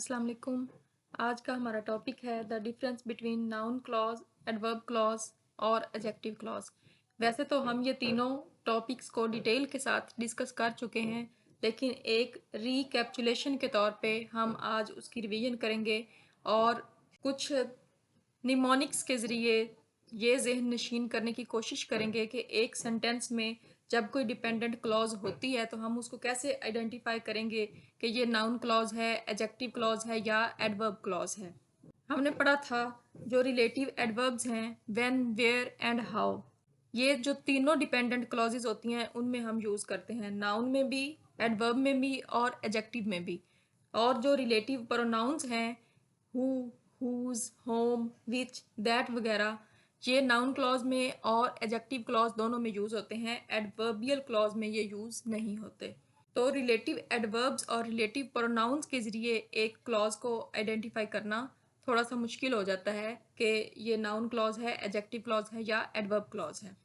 अस्सलाम वालेकुम। आज का हमारा टॉपिक है the difference between noun clause, adverb clause और एडजेक्टिव क्लॉज। वैसे तो हम ये तीनों टॉपिक्स को डिटेल के साथ डिस्कस कर चुके हैं, लेकिन एक रीकैप्चुलेशन के तौर पे हम आज उसकी रिवीजन करेंगे और कुछ निमोनिक्स के ज़रिए ये जहन नशीन करने की कोशिश करेंगे कि एक सेंटेंस में जब कोई डिपेंडेंट क्लॉज होती है तो हम उसको कैसे आइडेंटिफाई करेंगे कि ये नाउन क्लॉज है, एडजेक्टिव क्लॉज है या एडवर्ब क्लॉज है। हमने पढ़ा था जो रिलेटिव एडवर्ब्स हैं व्हेन, वेयर एंड हाउ। ये जो तीनों डिपेंडेंट क्लॉजेज होती हैं उनमें हम यूज़ करते हैं, नाउन में भी, एडवर्ब में भी और एडजेक्टिव में भी। और जो रिलेटिव प्रोनाउंस हैं who, whose, whom, which, that वगैरह, ये नाउन क्लॉज में और एडजेक्टिव क्लॉज दोनों में यूज़ होते हैं। एडवर्बियल क्लॉज में ये यूज़ नहीं होते। तो रिलेटिव एडवर्ब्स और रिलेटिव प्रोनाउंस के ज़रिए एक क्लॉज को आइडेंटिफाई करना थोड़ा सा मुश्किल हो जाता है कि ये नाउन क्लॉज है, एडजेक्टिव क्लॉज है या एडवर्ब क्लॉज है।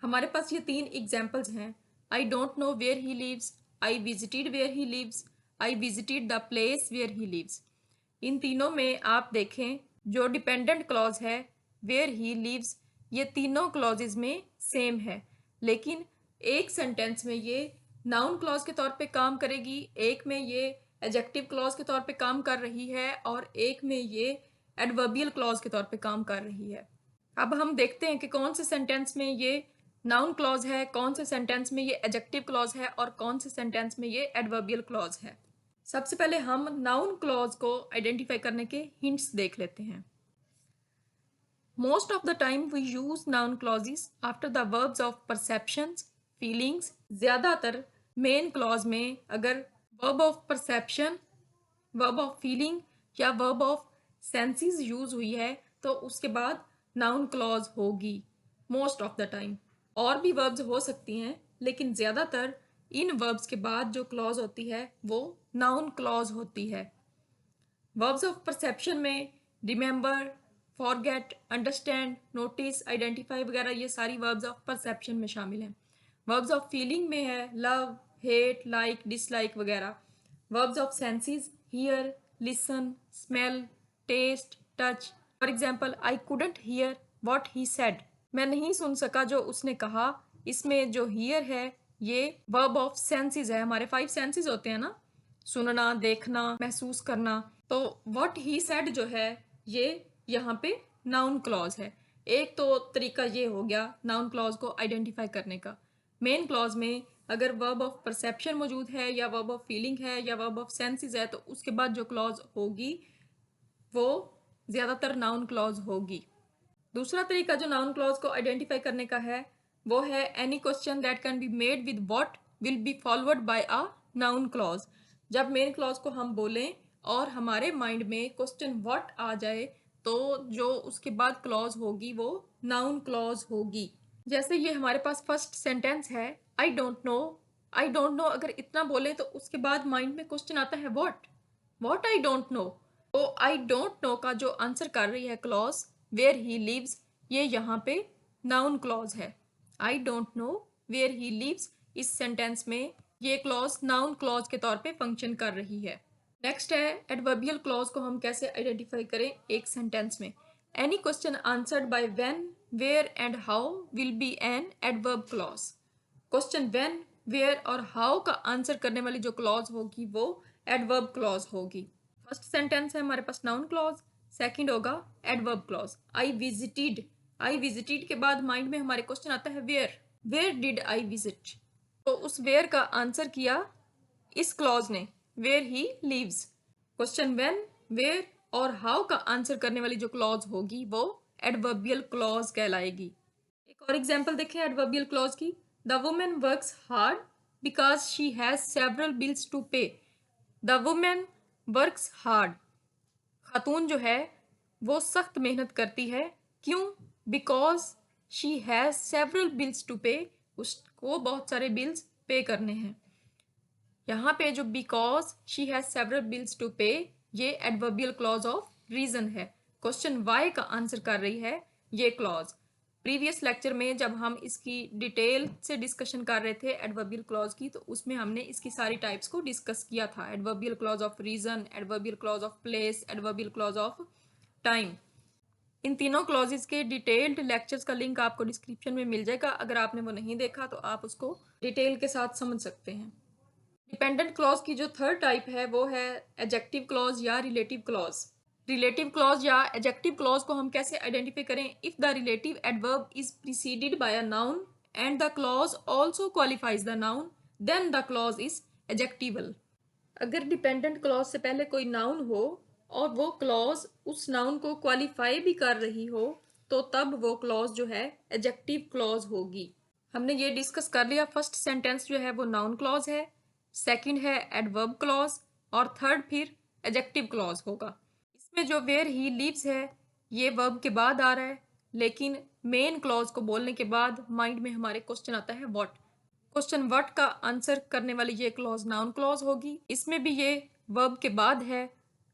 हमारे पास ये तीन एग्जाम्पल्स हैं। I don't know where he lives, I visited where he lives, I visited the place where he lives. इन तीनों में आप देखें जो डिपेंडेंट क्लॉज है वेयर ही लिव्स, ये तीनों क्लॉजेज में सेम है, लेकिन एक सेंटेंस में ये नाउन क्लॉज के तौर पे काम करेगी, एक में ये एडजेक्टिव क्लॉज के तौर पे काम कर रही है और एक में ये एडवर्बियल क्लॉज के तौर पे काम कर रही है। अब हम देखते हैं कि कौन से सेंटेंस में ये नाउन क्लॉज है, कौन से सेंटेंस में ये एडजेक्टिव क्लॉज है और कौन से सेंटेंस में ये एडवर्बियल क्लॉज है। सबसे पहले हम नाउन क्लॉज को आइडेंटिफाई करने के हिंट्स देख लेते हैं। Most of the time we use noun clauses after the verbs of perceptions, feelings. ज्यादातर मेन क्लॉज में अगर verb of perception, verb of feeling या वर्ब ऑफ सेंसेस यूज हुई है तो उसके बाद नाउन क्लॉज होगी मोस्ट ऑफ द टाइम। और भी वर्ब्स हो सकती हैं, लेकिन ज़्यादातर इन वर्ब्स के बाद जो क्लॉज होती है वो नाउन क्लॉज होती है। वर्ब्स ऑफ परसेप्शन में remember, forget, understand, notice, identify वगैरह ये सारी वर्ब्स ऑफ परसेप्शन में शामिल हैं। वर्ब्स ऑफ फीलिंग में है लव, हेट, लाइक, डिसलाइक वगैरह। Verbs of senses hear, listen, smell, taste, touch. For example I couldn't hear what he said, मैं नहीं सुन सका जो उसने कहा। इसमें जो हियर है ये वर्ब ऑफ सेंसेस है। हमारे 5 सेंसेस होते हैं ना, सुनना, देखना, महसूस करना। तो व्हाट ही सेड जो है ये यहाँ पे नाउन क्लॉज है। एक तो तरीका ये हो गया नाउन क्लॉज को आइडेंटिफाई करने का। मेन क्लॉज में अगर वर्ब ऑफ परसेप्शन मौजूद है या वर्ब ऑफ फीलिंग है या वर्ब ऑफ सेंसेस है तो उसके बाद जो क्लॉज होगी वो ज़्यादातर नाउन क्लॉज होगी। दूसरा तरीका जो नाउन क्लॉज को आइडेंटिफाई करने का है वो है any question that can be made with what will be followed by a noun clause. जब मेन क्लॉज को हम बोलें और हमारे माइंड में क्वेश्चन व्हाट आ जाए तो जो उसके बाद क्लॉज होगी वो नाउन क्लॉज होगी। जैसे ये हमारे पास फर्स्ट सेंटेंस है I don't no. I don't no अगर इतना बोले तो उसके बाद माइंड में क्वेश्चन आता है what, what I don't no. तो आई डोंट नो का जो आंसर कर रही है क्लॉज वेयर ही लिव्स, ये यहाँ पे नाउन क्लॉज है। I don't know where he lives इस सेंटेंस में ये क्लॉज नाउन क्लॉज के तौर पे फंक्शन कर रही है। नेक्स्ट है एडवर्बियल क्लॉज को हम कैसे आइडेंटिफाई करें एक सेंटेंस में। Any question answered by when, where and how will be an adverb clause. Question when, where और हाउ का आंसर करने वाली जो क्लॉज होगी वो एडवर्ब क्लॉज होगी। फर्स्ट सेंटेंस है हमारे पास नाउन क्लॉज, सेकंड होगा adverb clause. I visited, I visited के बाद माइंड में हमारे क्वेश्चन आता है where, where did I visit. तो उस वेयर का आंसर किया इस क्लॉज ने, where he lives. Question when, where और हाउ का आंसर करने वाली जो क्लॉज होगी वो एडवर्बियल क्लॉज कहलाएगी। एक और एग्जांपल देखें एडवर्बियल क्लॉज की। The women works hard because she has several bills to pay. The women works hard, खातून जो है वो सख्त मेहनत करती है, क्यों? Because she has several bills to pay, उसको बहुत सारे बिल्स पे करने हैं। यहाँ पे जो because she has several bills to pay ये एडवर्बियल क्लॉज ऑफ रीजन है। क्वेश्चन वाई का आंसर कर रही है ये क्लॉज। प्रीवियस लेक्चर में जब हम इसकी डिटेल से डिस्कशन कर रहे थे एडवर्बियल क्लॉज की, तो उसमें हमने इसकी सारी टाइप्स को डिस्कस किया था। Adverbial clause of reason, adverbial clause of place, adverbial clause of time. इन तीनों क्लॉजेस के डिटेल्ड लेक्चर्स का लिंक आपको डिस्क्रिप्शन में मिल जाएगा। अगर आपने वो नहीं देखा तो आप उसको डिटेल के साथ समझ सकते हैं। डिपेंडेंट क्लॉज की जो थर्ड टाइप है वो है एडजेक्टिव क्लॉज या रिलेटिव क्लॉज। रिलेटिव क्लॉज या एडजेक्टिव क्लॉज को हम कैसे आइडेंटिफाई करें? If the relative adverb is preceded by a noun and the clause also qualifies the noun, then the clause is adjectival. अगर डिपेंडेंट क्लॉज से पहले कोई नाउन हो और वो क्लॉज उस नाउन को क्वालिफाई भी कर रही हो, तो तब वो क्लॉज जो है एडजेक्टिव क्लॉज होगी। हमने ये डिस्कस कर लिया। फर्स्ट सेंटेंस जो है वो नाउन क्लॉज है, सेकंड है एडवर्ब क्लॉज, और थर्ड फिर एडजेक्टिव क्लॉज होगा। इसमें जो वेयर ही लिव्स है ये वर्ब के बाद आ रहा है, लेकिन मेन क्लॉज को बोलने के बाद माइंड में हमारे क्वेश्चन आता है व्हाट। क्वेश्चन व्हाट का आंसर करने वाली ये क्लॉज नाउन क्लॉज होगी। इसमें भी ये वर्ब के बाद है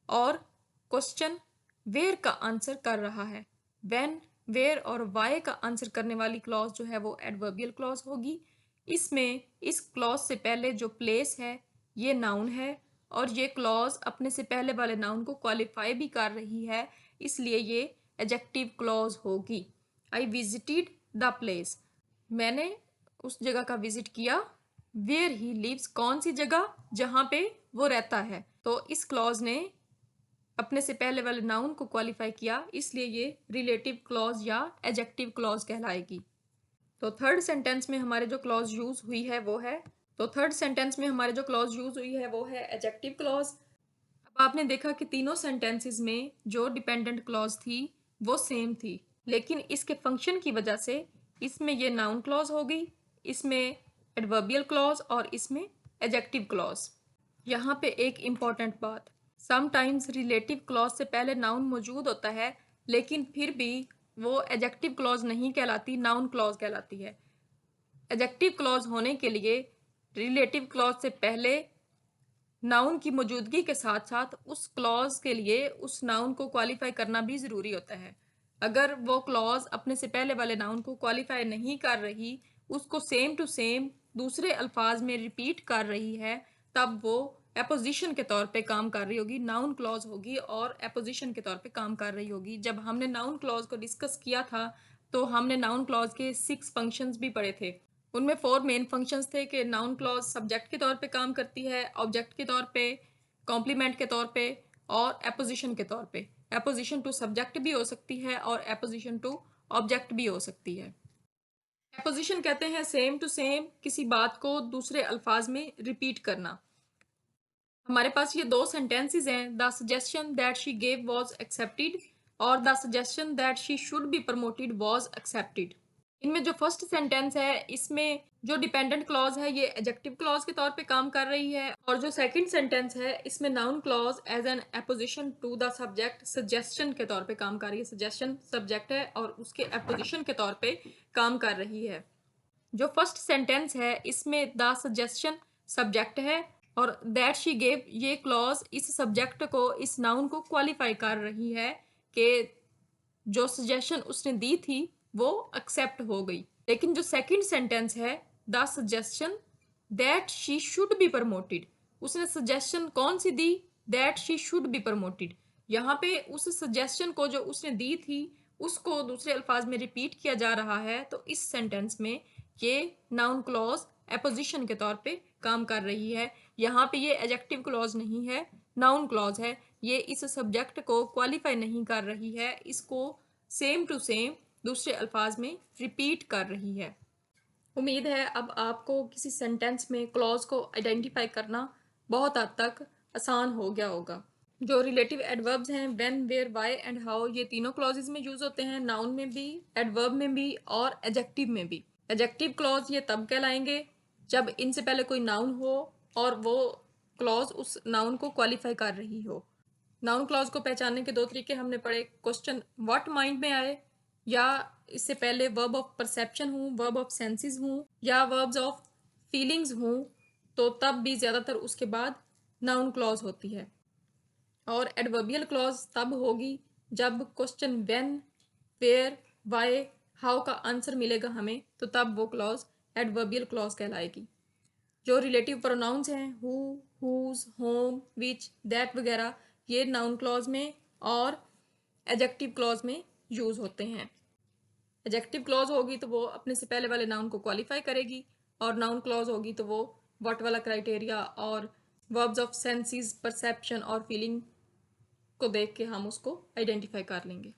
और क्वेश्चन वेयर का आंसर कर रहा है। व्हेन, वेयर और वाई का आंसर करने वाली क्लॉज जो है वो एडवर्बियल क्लॉज होगी। इसमें इस क्लॉज से पहले जो प्लेस है ये नाउन है और ये क्लॉज अपने से पहले वाले नाउन को क्वालिफाई भी कर रही है, इसलिए ये एडजेक्टिव क्लॉज होगी। आई विजिटेड द प्लेस, मैंने उस जगह का विजिट किया। वेयर ही लिव्स, कौन सी जगह? जहां पे वो रहता है। तो इस क्लॉज ने अपने से पहले वाले नाउन को क्वालिफाई किया, इसलिए ये रिलेटिव क्लॉज या एडजेक्टिव क्लॉज कहलाएगी। तो थर्ड सेंटेंस में हमारे जो क्लॉज यूज हुई है वो है एडजेक्टिव क्लॉज। अब आपने देखा कि तीनों सेंटेंसेस में जो डिपेंडेंट क्लॉज थी वो सेम थी, लेकिन इसके फंक्शन की वजह से इसमें ये नाउन क्लॉज हो गई, इसमें एडवर्बियल क्लॉज और इसमें एडजेक्टिव क्लॉज। यहाँ पे एक इम्पॉर्टेंट बात, समटाइम्स रिलेटिव क्लॉज से पहले नाउन मौजूद होता है, लेकिन फिर भी वो एडजेक्टिव क्लॉज नहीं कहलाती, नाउन क्लॉज कहलाती है। एडजेक्टिव क्लॉज होने के लिए रिलेटिव क्लॉज से पहले नाउन की मौजूदगी के साथ साथ उस क्लॉज के लिए उस नाउन को क्वालिफाई करना भी ज़रूरी होता है। अगर वो क्लॉज अपने से पहले वाले नाउन को क्वालिफाई नहीं कर रही, उसको सेम टू सेम दूसरे अल्फाज में रिपीट कर रही है, तब वो एपोजिशन के तौर पे काम कर रही होगी, नाउन क्लॉज होगी और एपोजिशन के तौर पे काम कर रही होगी। जब हमने नाउन क्लॉज को डिस्कस किया था तो हमने नाउन क्लॉज के 6 फंक्शंस भी पढ़े थे। उनमें 4 मेन फंक्शंस थे कि नाउन क्लॉज सब्जेक्ट के तौर पे काम करती है, ऑब्जेक्ट के तौर पे, कॉम्प्लीमेंट के तौर पे और एपोजिशन के तौर पे। एपोजिशन टू सब्जेक्ट भी हो सकती है और एपोजिशन टू ऑब्जेक्ट भी हो सकती है। एपोजिशन कहते हैं सेम टू सेम किसी बात को दूसरे अल्फाज में रिपीट करना। हमारे पास ये 2 सेंटेंसेस हैं, the suggestion that she gave was accepted और the suggestion that she should be promoted was accepted. इनमें जो फर्स्ट सेंटेंस है इसमें जो डिपेंडेंट क्लॉज है ये एडजेक्टिव क्लॉज के तौर पे काम कर रही है, और जो सेकंड सेंटेंस है इसमें noun clause as an apposition to the subject suggestion के तौर पे काम कर रही है। सजेशन सब्जेक्ट है और उसके एपोजिशन के तौर पे काम कर रही है। जो फर्स्ट सेंटेंस है इसमें द सजेशन सब्जेक्ट है और दैट शी गेव ये क्लॉज इस सब्जेक्ट को, इस नाउन को क्वालिफाई कर रही है कि जो सजेशन उसने दी थी वो एक्सेप्ट हो गई। लेकिन जो सेकंड सेंटेंस है the suggestion that she should be promoted, उसने सजेशन कौन सी दी? That she should be promoted. यहाँ पे उस सजेशन को जो उसने दी थी उसको दूसरे अल्फाज में रिपीट किया जा रहा है, तो इस सेंटेंस में ये नाउन क्लॉज एपोजिशन के तौर पे काम कर रही है। यहाँ पे ये एडजेक्टिव क्लॉज नहीं है, नाउन क्लॉज है। ये इस सब्जेक्ट को क्वालिफाई नहीं कर रही है, इसको सेम टू सेम दूसरे अल्फाज में रिपीट कर रही है। उम्मीद है अब आपको किसी सेंटेंस में क्लॉज को आइडेंटिफाई करना बहुत हद तक आसान हो गया होगा। जो रिलेटिव एडवर्ब्स हैं when, where, why and how, ये तीनों क्लॉजेज में यूज होते हैं, नाउन में भी, एडवर्ब में भी और एडजेक्टिव में भी। एडजेक्टिव क्लॉज ये तब कहलाएंगे जब इनसे पहले कोई नाउन हो और वो क्लॉज उस नाउन को क्वालिफाई कर रही हो। नाउन क्लॉज को पहचानने के 2 तरीके हमने पढ़े, क्वेश्चन व्हाट माइंड में आए, या इससे पहले वर्ब ऑफ परसेप्शन हूँ, वर्ब ऑफ सेंसेस हूँ या वर्ब्स ऑफ फीलिंग्स हूँ, तो तब भी ज़्यादातर उसके बाद नाउन क्लॉज होती है। और एडवर्बियल क्लॉज तब होगी जब question when, where, why, how का आंसर मिलेगा हमें, तो तब वो क्लॉज एडवर्बियल क्लॉज कहलाएगी। जो रिलेटिव प्रोनाउंस हैं who, whose, whom, which, that वगैरह, ये नाउन क्लॉज में और एडजेक्टिव क्लॉज में यूज होते हैं। एडजेक्टिव क्लॉज होगी तो वो अपने से पहले वाले नाउन को क्वालिफाई करेगी, और नाउन क्लॉज होगी तो वो व्हाट वाला क्राइटेरिया और वर्ब्स ऑफ सेंसेस, परसेप्शन और फीलिंग को देख के हम उसको आइडेंटिफाई कर लेंगे।